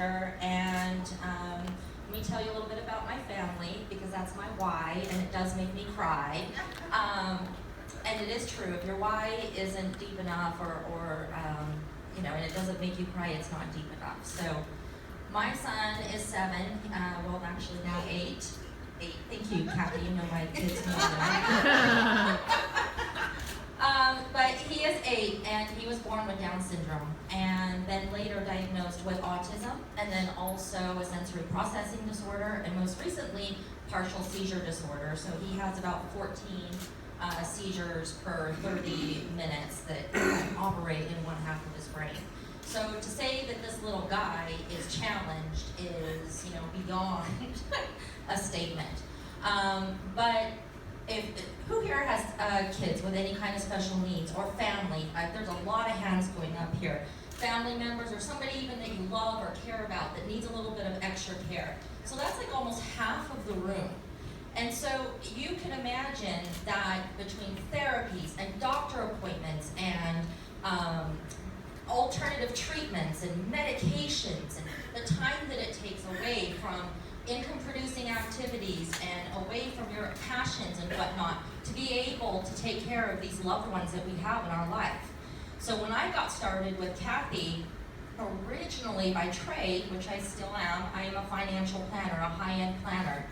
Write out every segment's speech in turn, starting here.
teacher, and let me tell you a little bit about my family, because that's my why, and it does make me cry. And it is true, if your why isn't deep enough, or and it doesn't make you cry, it's not deep enough. So my son is 7, well, actually now 8. Thank you, Kathy, you know my kids more than I do. But he is 8, and he was born with Down syndrome, and then later diagnosed with autism, and then also a sensory processing disorder, and most recently, partial seizure disorder. So he has about 14 seizures per 30 minutes that operate in one half of his brain. So to say that this little guy is challenged is, beyond a statement. But who here has kids with any kind of special needs, or family? There's a lot of hands going up here. Family members, or somebody even that you love or care about that needs a little bit of extra care. So that's like almost half of the room. And so you can imagine that between therapies and doctor appointments and alternative treatments and medications and the time that it takes away from income-producing activities and away from your passions and whatnot to be able to take care of these loved ones that we have in our life. So when I got started with Kathy, originally by trade, which I still am, I am a financial planner, a high-end planner.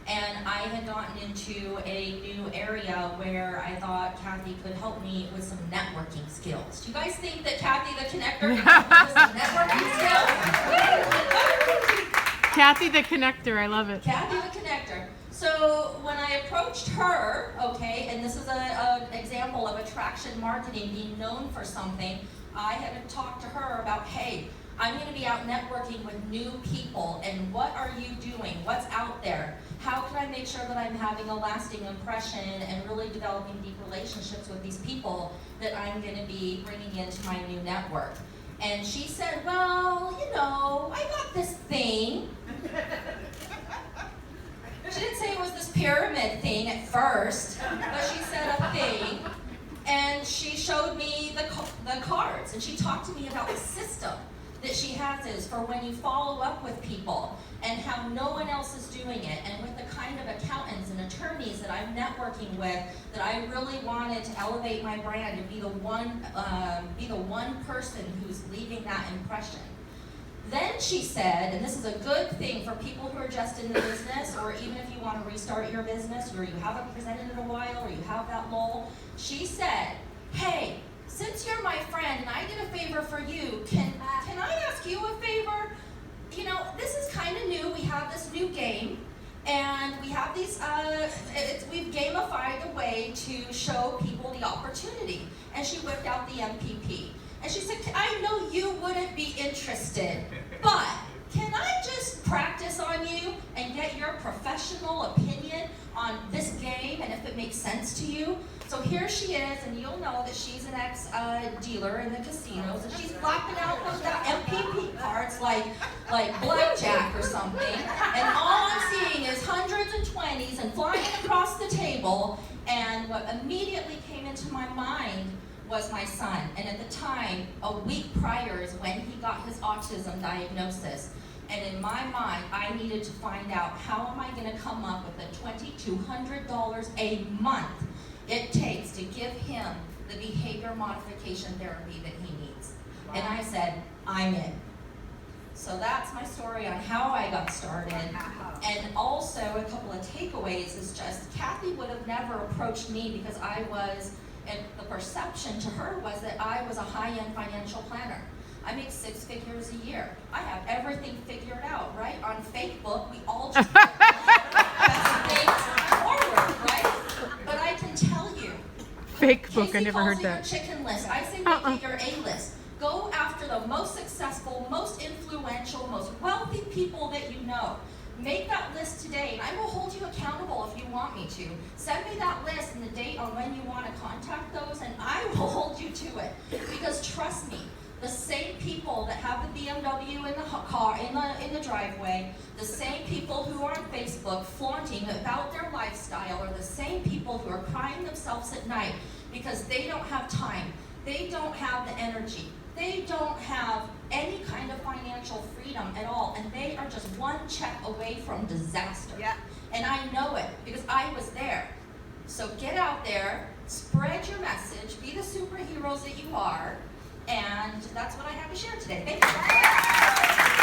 And I had gotten into a new area where I thought Kathy could help me with some networking skills. Do you guys think that Kathy the Connector can help me with some networking skills? Kathy the Connector, I love it. Kathy the Connector. So when I approached her, and this is an example of attraction marketing, being known for something, I had to talk to her about, hey, I'm going to be out networking with new people, and what are you doing? What's out there? How can I make sure that I'm having a lasting impression and really developing deep relationships with these people that I'm going to be bringing into my new network? And she said, well, I got this thing. She didn't say it was this pyramid thing at first, but she said a thing. And she showed me the cards, and she talked to me about the system that she has is for when you follow up with people and how no one else is doing it, and with the kind of accountants and attorneys that I'm networking with, that I really wanted to elevate my brand and be the one person who's leaving that impression. Then she said, and this is a good thing for people who are just in the business, or even if you want to restart your business, or you haven't presented in a while, or you have that lull, she said, hey, since you're my friend and I did a favor for you, can I ask you a favor? This is kind of new. We have this new game, and we have these, we've gamified a way to show people the opportunity. And she whipped out the MPP. And she said, I know you wouldn't be interested, but can I just practice on you and get your professional opinion on this game and if it makes sense to you? So here she is, and you'll know that she's an ex-dealer in the casinos, and she's blocking out those MPP cards like blackjack or something, and all I'm seeing is hundreds and 20s and flying across the table, and what immediately came into my mind was my son. And at the time, a week prior is when he got his autism diagnosis. And in my mind, I needed to find out, how am I going to come up with the $2,200 a month it takes to give him the behavior modification therapy that he needs? Wow. And I said, I'm in. So that's my story on how I got started. And also a couple of takeaways is just, Kathy would have never approached me because and the perception to her was that I was a high-end financial planner. I make 6 figures a year. I have everything figured out, right? On Facebook, we all just put best things forward, right? But I can tell you, Facebook, I never heard that. Your chicken list. I say make it your A list. Go after the most successful, most influential, most wealthy people that you know. Make that list today, and I will hold you accountable if you want me to. Send me that list and the date on when you want to contact those, and I will hold you to it. Because trust me, the same people that have the BMW in the car, in the driveway, the same people who are on Facebook flaunting about their lifestyle are the same people who are crying themselves at night because they don't have time, they don't have the energy, they don't have any kind of financial freedom them at all, and they are just one check away from disaster. Yeah. And I know it because I was there. So get out there, spread your message, be the superheroes that you are, and that's what I have to share today. Thank you.